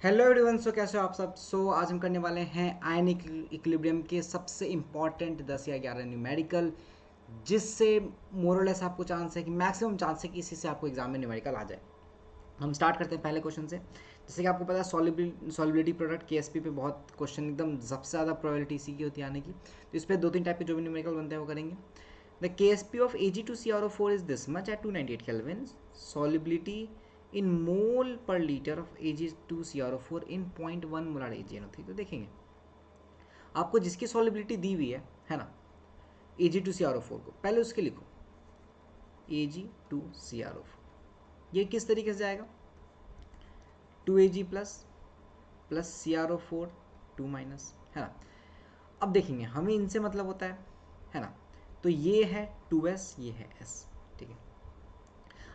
Hello everyone. कैसे हो आप सब। आज हम करने वाले हैं आयनिक इक्विलिब्रियम के सबसे इम्पॉर्टेंट 10 या 11 न्यूमेरिकल, जिससे मोरलेस आपको चांस है कि मैक्सिमम चांस है कि इसी से आपको एग्जाम में न्यूमेरिकल आ जाए। हम स्टार्ट करते हैं पहले क्वेश्चन से। जैसे कि आपको पता है सॉलिबिलिटी प्रोडक्ट केएसपी पे बहुत क्वेश्चन एकदम सबसे ज़्यादा प्रोबेबिलिटी इसी की होती है आने की। तो इस पर 2-3 टाइप के जो भी न्यूमेरिकल बनते हैं वो करेंगे। The KSP of Ag2CrO4 is this much at 298 Kelvin. Solubility in mole per liter of Ag2CrO4 in 0.1 molar AgNO3। तो देखेंगे आपको जिसकी सॉलिबिलिटी दी हुई है ना, Ag2CrO4 को पहले उसके लिखो Ag2CrO4। ये किस तरीके से जाएगा, 2Ag plus plus CrO4 2 minus, है ना। अब देखेंगे हमें इनसे मतलब होता है ना। तो ये है 2s, ये है s, ठीक है।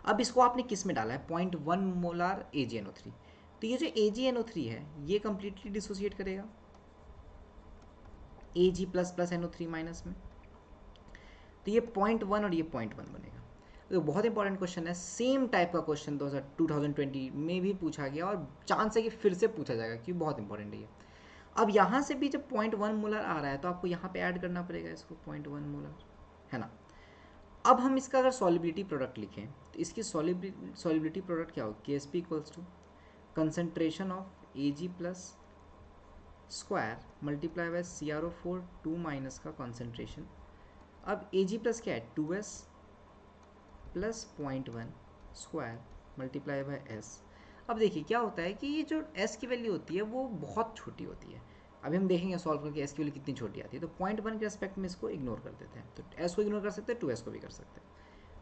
अब इसको आपने किस में डाला है, 0.1 मोलार AgNO3। तो ये जो AgNO3 है ये कंप्लीटली डिसोसिएट करेगा Ag plus plus NO3 minus में। तो ये 0.1 और ये 0.1 बनेगा। तो बहुत इंपॉर्टेंट क्वेश्चन है, सेम टाइप का क्वेश्चन 2020 में भी पूछा गया और चांस है कि फिर से पूछा जाएगा क्योंकि बहुत इंपॉर्टेंट है ये। अब यहाँ से भी जब 0.1 मोलर आ रहा है तो आपको यहाँ पे ऐड करना पड़ेगा इसको 0.1 मोलर, है ना। अब हम इसका अगर सॉलिबिलिटी प्रोडक्ट लिखें तो इसकी सॉलिबिलिटी प्रोडक्ट क्या होगा, KSP equals to concentration of Ag plus square multiply by CrO4 2 minus का कॉन्सेंट्रेशन। अब Ag प्लस क्या है 2s plus 0.1 square multiply by s। अब देखिए क्या होता है कि ये जो s की वैल्यू होती है वो बहुत छोटी होती है। अभी हम देखेंगे सॉल्व करके s की वैल्यू कितनी छोटी आती है। तो 0.1 के रेस्पेक्ट में इसको इग्नोर कर देते हैं, तो s को इग्नोर कर सकते हैं, 2s को भी कर सकते हैं।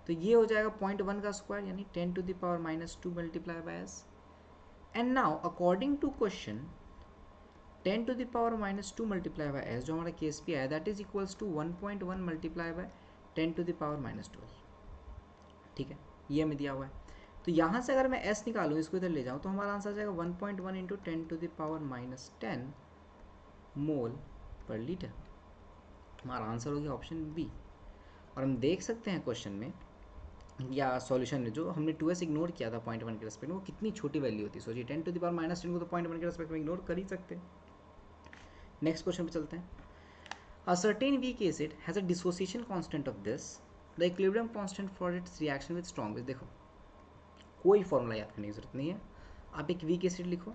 तो ये हो जाएगा 0.1 का स्क्वायर यानी 10 to the power minus 2 multiply by s। And now according to question 10 to the power minus 2 multiply by s जो हमारा केस पी आया that is equals to 1.1 multiply by 10 to the power minus 12, ठीक है। ये हमें दिया हुआ है। तो यहाँ से अगर मैं s निकालूँ इसको इधर ले जाऊँ तो हमारा आंसर आ जाएगा 1.1 into 10 to the power minus 10 mole per litre. हमारा आंसर हो गया ऑप्शन बी। और हम देख सकते हैं क्वेश्चन में या सॉल्यूशन में जो हमने 2s इग्नोर किया था 0.1 के रेस्पेक्ट में, वो कितनी छोटी वैल्यू होती है। सोचिए 10 टू द पावर माइनस 10 को तो 0.1 के रेस्पेक्ट में इग्नोर कर ही सकते हैं। नेक्स्ट क्वेश्चन पे चलते हैं। A certain weak acid has a dissociation constant of this. The equilibrium constant for its reaction with strong base। देखो कोई फॉर्मूला याद करने की जरूरत नहीं है, आप एक वीक एसिड लिखो,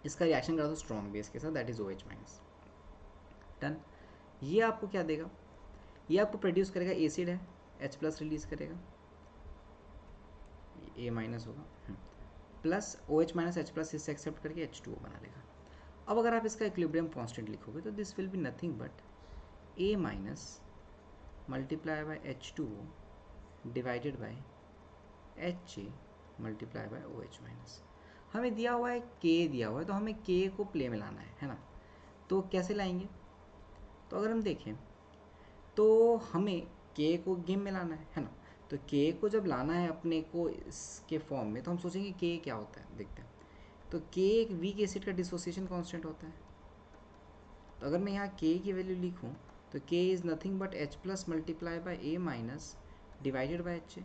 इसका रिएक्शन करा दो स्ट्रॉन्ग बेस के साथ that is OH minus, done. ये आपको क्या देगा, ये आपको प्रोड्यूस करेगा, एसिड है H प्लस रिलीज करेगा, A माइनस होगा plus OH minus H plus इससे एक्सेप्ट करके H2O बना लेगा। अब अगर आप इसका इक्विलिब्रियम कांस्टेंट लिखोगे तो this will be nothing but A minus multiply by H2O divided by HA multiply by OH minus. हमें दिया हुआ है K दिया हुआ है तो हमें K को प्ले में लाना है ना। तो कैसे लाएंगे, तो अगर हम देखें तो हमें K को गेम में लाना है ना। तो K को जब लाना है अपने को इसके फॉर्म में तो हम सोचेंगे K क्या होता है, देखते हैं। तो K एक वीक एसिड का डिसोसिएशन कांस्टेंट होता है। तो अगर मैं यहाँ K की वैल्यू लिखूँ तो K is nothing but H plus multiply by A minus divided bye HA।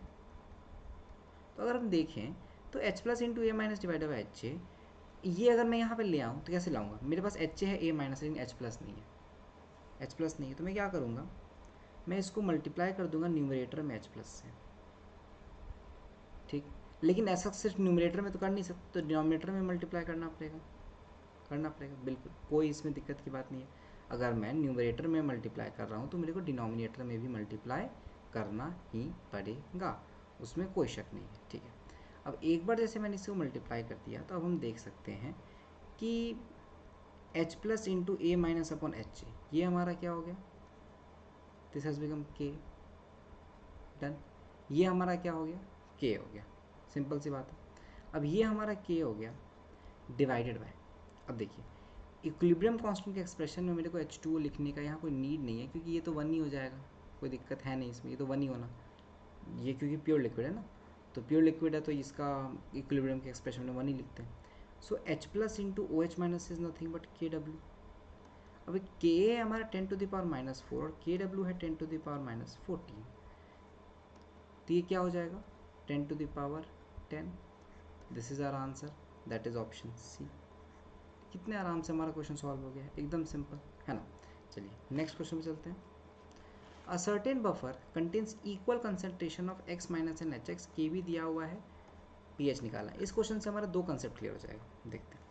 तो अगर हम देखें तो H plus into A minus divided by HA, ये अगर मैं यहाँ पे ले आऊँ तो कैसे लाऊंगा, मेरे पास HA है A माइनस लेकिन H प्लस नहीं है, H प्लस नहीं है। तो मैं क्या करूँगा, मैं इसको मल्टीप्लाई कर दूंगा न्यूमरेटर में H प्लस से, ठीक। लेकिन ऐसा सिर्फ न्यूमरेटर में तो कर नहीं सकते, तो डिनोमिनेटर में मल्टीप्लाई करना पड़ेगा बिल्कुल, कोई इसमें दिक्कत की बात नहीं है। अगर मैं न्यूमरेटर में मल्टीप्लाई कर रहा हूँ तो मेरे को डिनोमिनेटर में भी मल्टीप्लाई करना ही पड़ेगा, उसमें कोई शक नहीं है, ठीक है। अब एक बार जैसे मैंने इसको मल्टीप्लाई कर दिया तो अब हम देख सकते हैं कि H प्लस इंटू ए माइनस अपॉन HA ये हमारा क्या हो गया, this has become K, done. ये हमारा क्या हो गया, K हो गया, सिंपल सी बात है। अब ये हमारा K हो गया डिवाइडेड बाय, अब देखिए इक्विलिब्रियम कांस्टेंट के एक्सप्रेशन में मेरे को H2O लिखने का यहाँ कोई नीड नहीं है क्योंकि ये तो 1 ही हो जाएगा, कोई दिक्कत है नहीं इसमें, ये तो 1 ही होना, ये क्योंकि प्योर लिक्विड है ना। तो प्योर लिक्विड है तो इसका इक्विलिब्रियम के एक्सप्रेशन में 1 ही लिखते हैं। सो H plus into OH minus is nothing but KW। अब K है हमारा 10 टू द पावर माइनस 4 और KW है 10 टू द पावर माइनस 14, तो ये क्या हो जाएगा 10 to the power 10, this is our answer. That is option C. कितने आराम से हमारा क्वेश्चन सॉल्व हो गया है, एकदम सिंपल है ना। चलिए नेक्स्ट क्वेश्चन पे चलते हैं। A certain buffer contains equal concentration of x minus N H X, के भी दिया हुआ है, pH निकालना है। इस क्वेश्चन से हमारा दो कंसेप्ट क्लियर हो जाएगा, देखते हैं।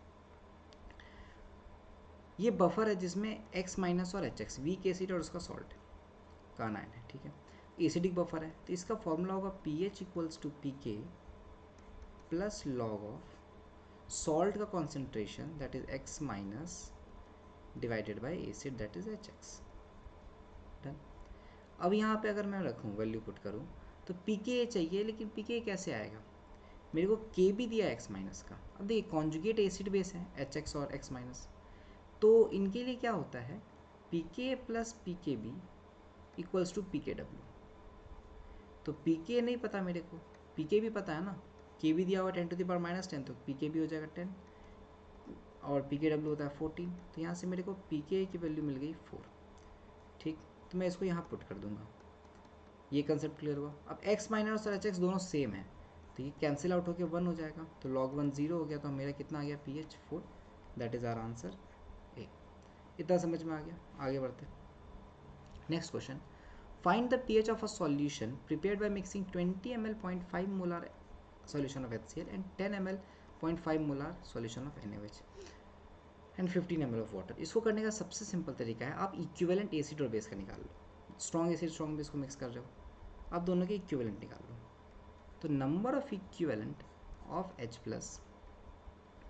ये बफर है जिसमें x माइनस और एच एक्स, वीक एसिड और उसका सॉल्ट का आयन है, ठीक है। एसिडिक बफर है तो इसका फॉर्मूला होगा pH equals to pK plus log of salt का concentration that is x minus divided by acid that is H X. Done. अब यहाँ पे अगर मैं रखूँ वैल्यू पुट करूँ तो pK चाहिए, लेकिन pK कैसे आएगा, मेरे को K भी दिया x माइनस का। अब देखिए कॉन्जुगेट एसिड बेस है एच एक्स और x माइनस, तो इनके लिए क्या होता है pK plus pKb equals to pKw। तो pK नहीं पता मेरे को, pK भी पता है ना, K भी दिया हुआ 10 टू द पावर माइनस 10, तो pK भी हो जाएगा 10 और pKw होता है 14। तो यहाँ से मेरे को pK की वैल्यू मिल गई 4, ठीक। तो मैं इसको यहाँ पुट कर दूंगा, ये कंसेप्ट क्लियर हुआ। अब x माइनस और एच एक्स दोनों सेम है तो ये कैंसिल आउट होकर 1 हो जाएगा, तो log 1 0 हो गया, तो मेरा कितना आ गया pH 4, that is our answer A. इतना समझ में आ गया, आगे बढ़ते। Next question, find the pH of a solution prepared by mixing 20 ml 0.5 molar solution of HCl and 10 ml 0.5 molar solution of NaOH and 15 ml of water। इसको करने का सबसे सिंपल तरीका है, आप इक्विवेलेंट एसिड और बेस का निकाल लो। स्ट्रॉन्ग एसिड स्ट्रॉन्ग बेस को मिक्स कर रहे हो, आप दोनों के इक्विवेलेंट निकाल लो। तो number of equivalent of H plus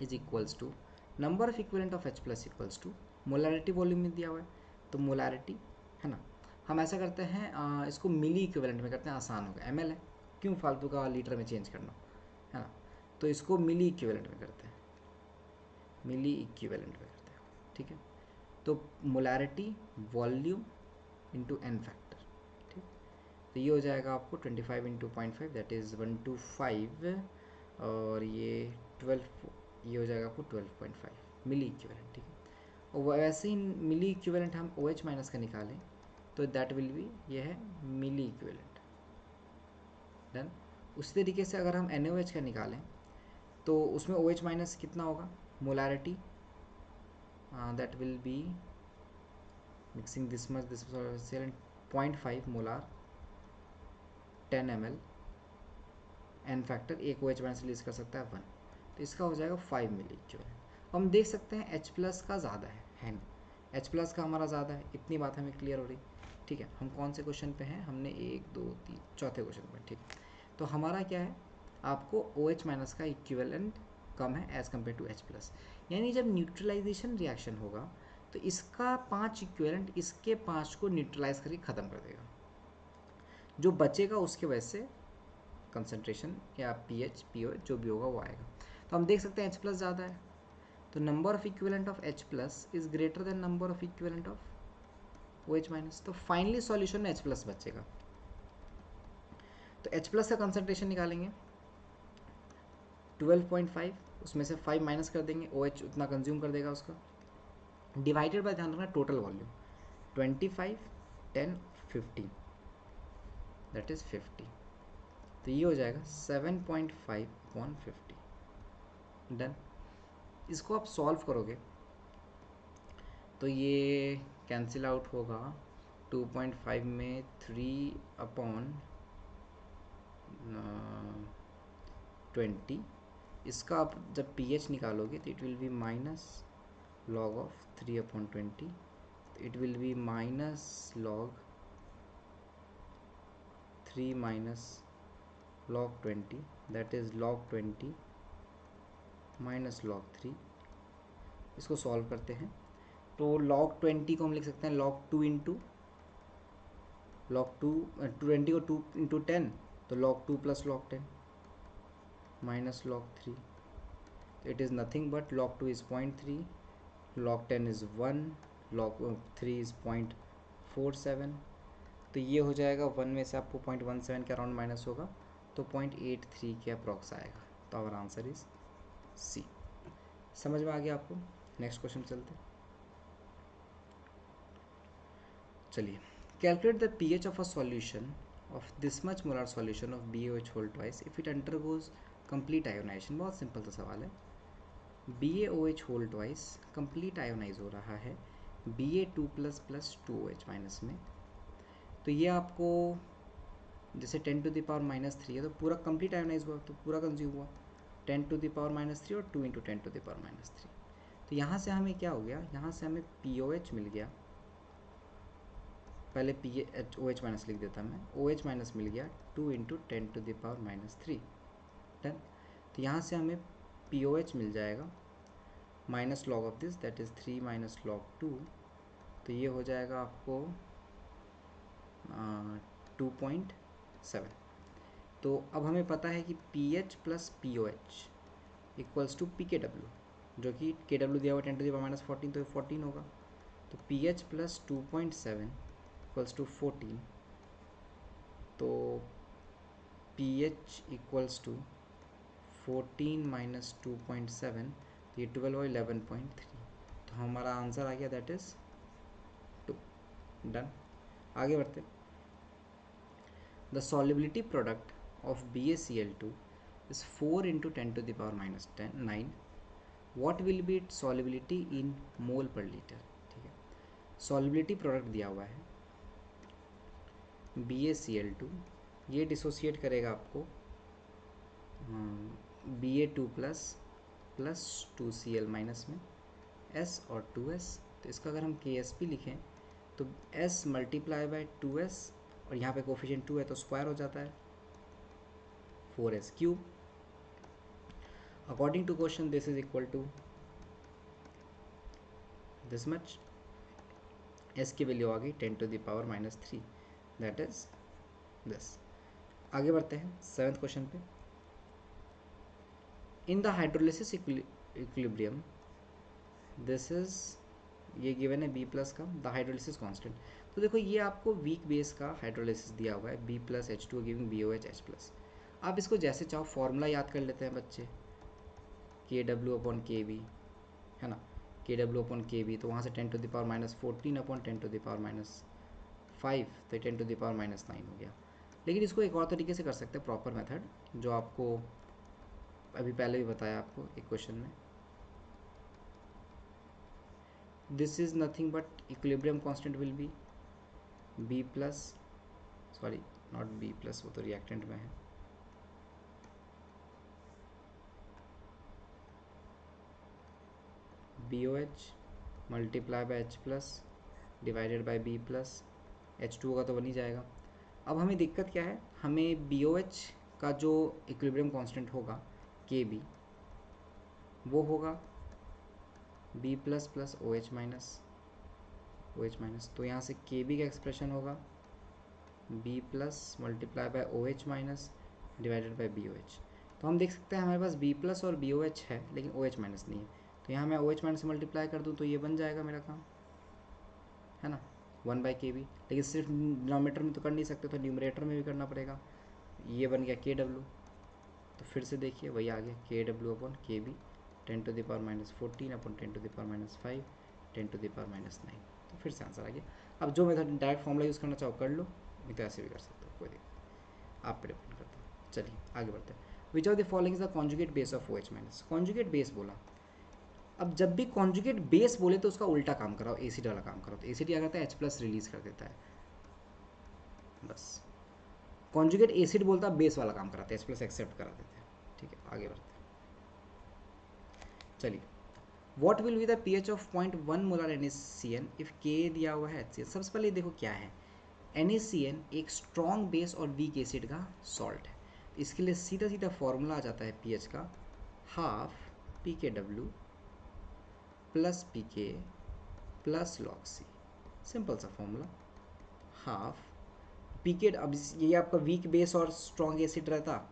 is equals to number of equivalent of H plus equals to molarity volume में दिया हुआ है, तो मोलारिटी है ना। हम ऐसा करते हैं इसको मिली इक्विवेलेंट में करते हैं, आसान होगा, ml है, क्यों फालतू का लीटर में चेंज करना, है ना। तो इसको मिली इक्विवेलेंट में करते हैं, मिली इक्विवेलेंट में करते हैं, ठीक है। तो molarity volume into N factor, ठीक। तो ये हो जाएगा आपको 25 इंटू 0.5 दैट इज़ 125 और ये 12, ये हो जाएगा आपको 12.5 मिली इक्विवेलेंट, ठीक है। और वैसे ही मिली इक्विवेलेंट हम OH माइनस का निकालें तो दैट विल बी, ये है मिली इक्विवेलेंट। डन। उसी तरीके से अगर हम NaOH का निकालें तो उसमें OH माइनस कितना होगा, molarity that will be mixing this much this 0.5 molar 10 ml, N factor एक OH माइनस रिलीज कर सकता है 1, तो इसका हो जाएगा 5 मिली इक्विवेलेंट। हम देख सकते हैं H प्लस का ज़्यादा है ना, H प्लस का हमारा ज़्यादा है, इतनी बात हमें क्लियर हो रही, ठीक है। हम कौन से क्वेश्चन पे हैं, हमने 1 2 3 चौथे क्वेश्चन पे, ठीक। तो हमारा क्या है, आपको OH माइनस का इक्विवेलेंट कम है as compare to H plus, यानी जब न्यूट्रलाइजेशन रिएक्शन होगा तो इसका 5 इक्विवेलेंट इसके 5 को न्यूट्रलाइज करके ख़त्म कर देगा, जो बचेगा उसके वजह से कंसंट्रेशन या pH pOH जो भी होगा वो आएगा। तो हम देख सकते हैं H प्लस ज़्यादा है, तो number of equivalent of H plus is greater than number of equivalent of OH minus, तो फाइनली सॉल्यूशन में H प्लस बचेगा। तो H प्लस का कंसंट्रेशन निकालेंगे 12.5, उसमें से 5 माइनस कर देंगे, OH उतना कंज्यूम कर देगा उसका, डिवाइडेड बाय, ध्यान रखना टोटल वॉल्यूम 25 10 15 दैट इज़ 50, तो ये हो जाएगा 7.5/50। डन। इसको आप सॉल्व करोगे तो ये कैंसिल आउट होगा, 2.5 में 3/20, इसका आप जब pH निकालोगे तो it will be minus log of 3/20, it will be minus log 3 minus log 20 that is log 20 minus log 3। इसको सॉल्व करते हैं तो log 20 को हम लिख सकते हैं log 2 इंटू log 2 20 को 2 इंटू 10, तो log 2 plus log 10 minus log 3, तो it is nothing but log 2 is 0.3, log 10 is 1, log 3 is 0.47, तो ये हो जाएगा 1 में से आपको 0.17 के अराउंड माइनस होगा तो 0.83 के अप्रॉक्स आएगा, तो आवर आंसर इज सी। समझ में आ गया आपको। नेक्स्ट क्वेश्चन चलते, चलिए। Calculate the pH of a solution of this much molar solution of BaOH whole twice if it undergoes complete ionisation. बहुत सिंपल सा सवाल है, BaOH whole twice complete ionise हो रहा है Ba2++2OH- में। तो ये आपको जैसे 10⁻³ है तो पूरा कंप्लीट आयोनाइज हुआ, तो पूरा कंज्यूम हुआ 10⁻³ और 2 × 10⁻³। तो यहाँ से हमें क्या हो गया, यहाँ से हमें POH मिल गया, पहले OH- लिख देता मैं, OH- मिल गया 2 × 10⁻³ डन। तो यहाँ से हमें POH मिल जाएगा minus log of this that is 3 - log 2। तो ये हो जाएगा आपको 2.7। तो अब हमें पता है कि PH + POH equals to PKW, जो कि KW दिया हुआ 10⁻⁻14, तो 14 होगा। तो PH + 2.7 इक्वल्स टू 14। तो PH इक्वल्स टू 14 - 2.7, तो ये 12 और 11.3। तो हमारा आंसर आ गया दैट इज़ 2। डन। आगे बढ़ते। The solubility product of BaCl2 is 4 × 10⁻⁹ what will be its solubility in mole per litre. ठीक है, सॉल्युबिलिटी प्रोडक्ट दिया हुआ है BaCl2, ये डिसोसिएट करेगा आपको Ba2+ 2Cl- में S और 2S। तो इसका अगर हम KSP लिखें तो S × 2S, और यहाँ पे कोफिशिएंट 2 है तो स्क्वायर हो जाता है 4S³। According to question this is equal to this much. S की वैल्यू आ गई 10⁻³ दैट इज दिस। आगे बढ़ते हैं 7th क्वेश्चन पे। In the hydrolysis equilibrium this is, ये गिवन है B+ का द हाइड्रोलिसिस कांस्टेंट। तो देखो ये आपको वीक बेस का हाइड्रोलिसिस दिया हुआ है B+H2 गिविंग BOH H+। आप इसको जैसे चाहो फॉर्मूला याद कर लेते हैं बच्चे, KW/KB है ना, KW/KB, तो वहाँ से 10⁻⁻14 / 10⁻⁵, तो 10⁻⁹ हो गया। लेकिन इसको एक और तरीके से कर सकते हैं, प्रॉपर मेथड, जो आपको अभी पहले भी बताया आपको एक क्वेश्चन में। This is nothing but equilibrium constant will be B+, sorry not B+, वो तो रिएक्टेंट में है, BOH × H+ divided by B+, H2 होगा तो बन ही जाएगा। अब हमें दिक्कत क्या है, हमें BOH का जो इक्विलिब्रियम कांस्टेंट होगा KB, वो होगा B++ OH-, तो यहाँ से KB का एक्सप्रेशन होगा B+ × OH- divided by BOH। तो हम देख सकते हैं हमारे पास B+ और BOH है लेकिन OH- नहीं है, तो यहाँ मैं OH- से मल्टीप्लाई कर दूँ तो ये बन जाएगा मेरा काम, है ना, 1/KB। लेकिन सिर्फ डिनोमिनेटर में तो कर नहीं सकते, तो न्यूमरेटर में भी करना पड़ेगा। ये बन गया KW, तो फिर से देखिए वही आ गया KW/KB 10⁻⁻14 / 10⁻⁵ 10⁻⁹। तो फिर से आंसर आ गया। अब जो मेथड डायरेक्ट फॉर्मूला यूज़ करना चाहो कर लो, नहीं तो ऐसे भी कर सकते हो, कोई दिक्कत, आप पे डिपेंड करता है। चलिए आगे बढ़ते हैं। Which of the following is the conjugate base of OH-। Conjugate base बोला, अब जब भी कॉन्जुगेट बेस बोले तो उसका उल्टा काम कराओ, एसिड वाला काम कराओ। तो एसिड क्या करता है, H+ रिलीज कर देता है, बस। कॉन्जुगेट एसिड बोलता है बेस वाला काम कराते हैं, H+ एक्सेप्ट करा देते हैं। ठीक है, आगे बढ़ते हैं। चलिए, what will be the pH of 0.1 molar NaCN if K दिया हुआ है HCl। सबसे पहले देखो क्या है, NaCN एक स्ट्रॉन्ग बेस और वीक एसिड का सॉल्ट है। इसके लिए सीधा सीधा फॉर्मूला आ जाता है pH का, half PKW + PK + log C। Simple सा फॉर्मूला, हाफ PK। अब ये आपका वीक बेस और स्ट्रॉन्ग एसिड रहता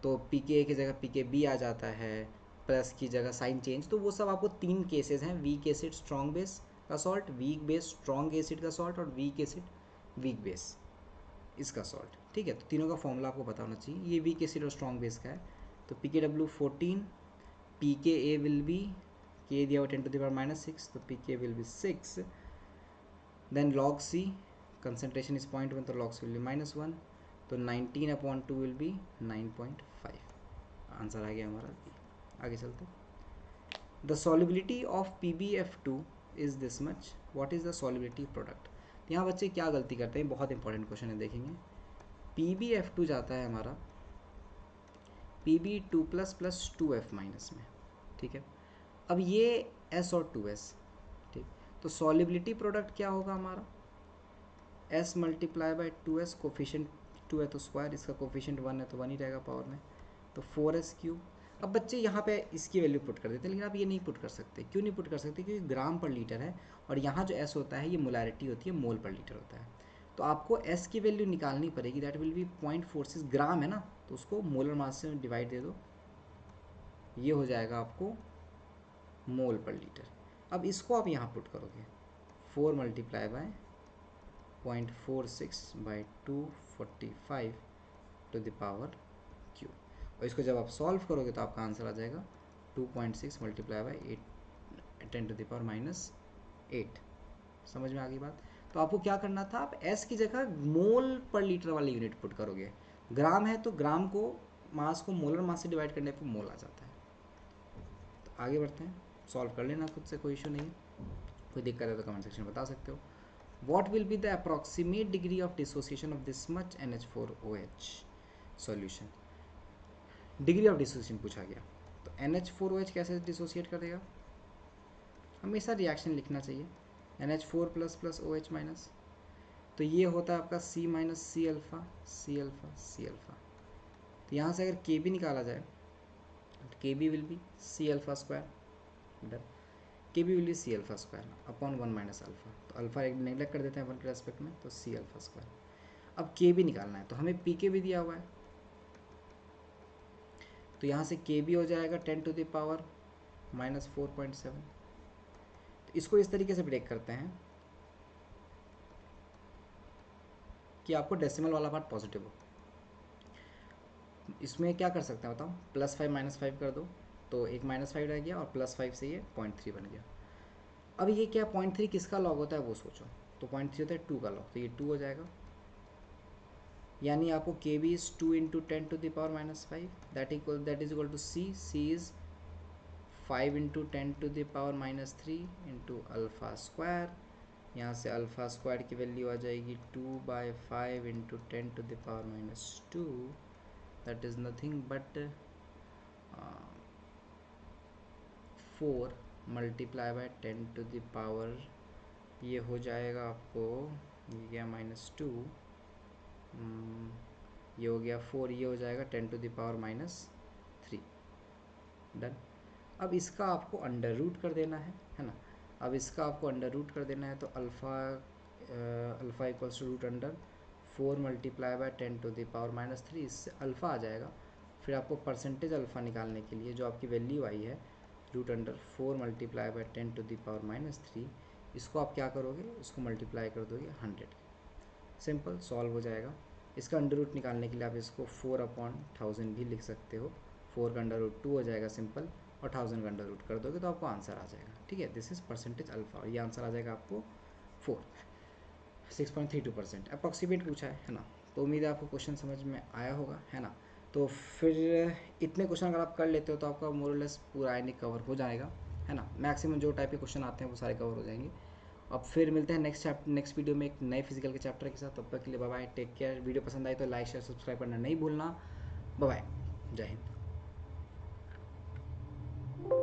तो PK की जगह PKB आ जाता है, प्लस की जगह साइन चेंज। तो वो सब आपको 3 केसेस हैं, वीक एसिड स्ट्रॉन्ग बेस का salt, weak base strong acid का सॉल्ट, और वीक एसिड वीक बेस इसका सॉल्ट। ठीक है, तो तीनों का फॉर्मूला आपको पता होना चाहिए। ये वीक एसिड और स्ट्रॉन्ग बेस का है, तो PKW 14, PKA will be, K दिया हुआ 10⁻⁻6, तो PK will be 6, then log C, concentration is 0.1, तो log C विल बी -1, तो 19/2 विल बी 9.5। आंसर आ गया हमारा बी। आगे चलते। The solubility of PbF2 is this much, what is the solubility product. यहाँ बच्चे क्या गलती करते हैं, बहुत इंपॉर्टेंट क्वेश्चन है, देखेंगे। PbF2 जाता है हमारा Pb2 प्लस 2F माइनस में, ठीक है। अब ये S और 2S, ठीक, तो सॉल्युबिलिटी प्रोडक्ट क्या होगा हमारा, S multiply by 2S, coefficient 2 है तो स्क्वायर, इसका कोफिशिएंट 1 है तो 1 ही रहेगा पावर में, तो 4S क्यूब। अब बच्चे यहाँ पे इसकी वैल्यू पुट कर देते हैं, लेकिन आप ये नहीं पुट कर सकते। क्यों नहीं पुट कर सकते, क्योंकि ग्राम पर लीटर है और यहाँ जो S होता है ये मोलैरिटी होती है, मोल पर लीटर होता है। तो आपको S की वैल्यू निकालनी पड़ेगी, दैट विल बी 0.46 ग्राम है ना, तो उसको मोलर मास से डिवाइड दे दो, ये हो जाएगा आपको मोल पर लीटर। अब इसको आप यहाँ पुट करोगे, 4 multiply by 0.46 by 245 to the power Q, और इसको जब आप सॉल्व करोगे तो आपका आंसर आ जाएगा 2.6 multiply by 10 to the power -8। समझ में आ गई बात। तो आपको क्या करना था, आप S की जगह मोल पर लीटर वाली यूनिट पुट करोगे। ग्राम है तो ग्राम को, मास को मोलर मास से डिवाइड करने पर मोल आ जाता है। तो आगे बढ़ते हैं, सॉल्व कर लेना खुद से, कोई इशू नहीं है। कोई दिक्कत है तो कमेंट सेक्शन में बता सकते हो। What will be the approximate degree of dissociation of this much NH4OH solution? Degree of dissociation पूछा गया, तो NH4OH कैसे डिसोसिएट कर देगा, हमेशा रिएक्शन लिखना चाहिए, NH4 प्लस OH माइनस, तो ये होता है आपका C minus C alpha C alpha C alpha. तो यहाँ से अगर KB निकाला जाए तो KB will be C alpha square, done, KB will be C alpha square upon 1 minus alpha, तो अल्फ़ा एक नेगलेक्ट कर देते हैं 1 के रेस्पेक्ट में, तो C अल्फ़ा स्क्वायर। अब KB निकालना है, तो हमें PK भी दिया हुआ है, तो यहाँ से KB हो जाएगा 10 टू द पावर -4.7। तो इसको इस तरीके से ब्रेक करते हैं कि आपको डेसिमल वाला पार्ट पॉजिटिव हो। इसमें क्या कर सकते हैं बताओ, +5 -5 कर दो, तो एक -5 रह गया और +5 से ये 0.3 बन गया। अब ये क्या 0.3 किसका लॉग होता है वो सोचो, तो 0.3 होता है 2 का लॉग, तो ये 2 हो जाएगा, यानी आपको KB is 2 into 10 to the power -5, that is equal to C is 5 into 10 to the power -3 into alpha square. यहाँ से अल्फ़ा स्क्वायर की वैल्यू आ जाएगी 2/5 into 10 to the power -2, that is nothing but 4 multiply by 10 to the power, ये हो जाएगा आपको, ये गया -2, ये हो गया 4, ये हो जाएगा 10 टू द पावर -3, डन। अब इसका आपको अंडर रूट कर देना है ना। अब इसका आपको अंडर रूट कर देना है, तो alpha equals to root under 4 multiply by 10 to the power -3, इससे अल्फ़ा आ जाएगा। फिर आपको परसेंटेज अल्फ़ा निकालने के लिए जो आपकी वैल्यू आई है root under 4 multiply by 10 to the power -3, इसको आप क्या करोगे, इसको मल्टीप्लाई कर दोगे 100, सिंपल सॉल्व हो जाएगा। इसका अंडर रूट निकालने के लिए आप इसको 4/1000 भी लिख सकते हो, 4 का अंडर रूट 2 हो जाएगा सिंपल, और 1000 का अंडर रूट कर दोगे तो आपको आंसर आ जाएगा, ठीक है। दिस इज़ परसेंटेज अल्फ़ा, और ये आंसर आ जाएगा आपको 6.32% अप्रॉक्सीमेट पूछा है ना। तो उम्मीद है आपको क्वेश्चन समझ में आया होगा, है ना। तो फिर इतने क्वेश्चन अगर आप कर लेते हो तो आपका मोरलेस पूरा आईएनए कवर हो जाएगा, है ना। मैक्सिमम जो टाइप के क्वेश्चन आते हैं वो सारे कवर हो जाएंगे। अब फिर मिलते हैं नेक्स्ट वीडियो में एक नए फिजिकल के चैप्टर के साथ। तब तक के लिए bye bye, take care. Video पसंद आई तो लाइक शेयर सब्सक्राइब करना नहीं भूलना। बाय बाय, जय हिंद।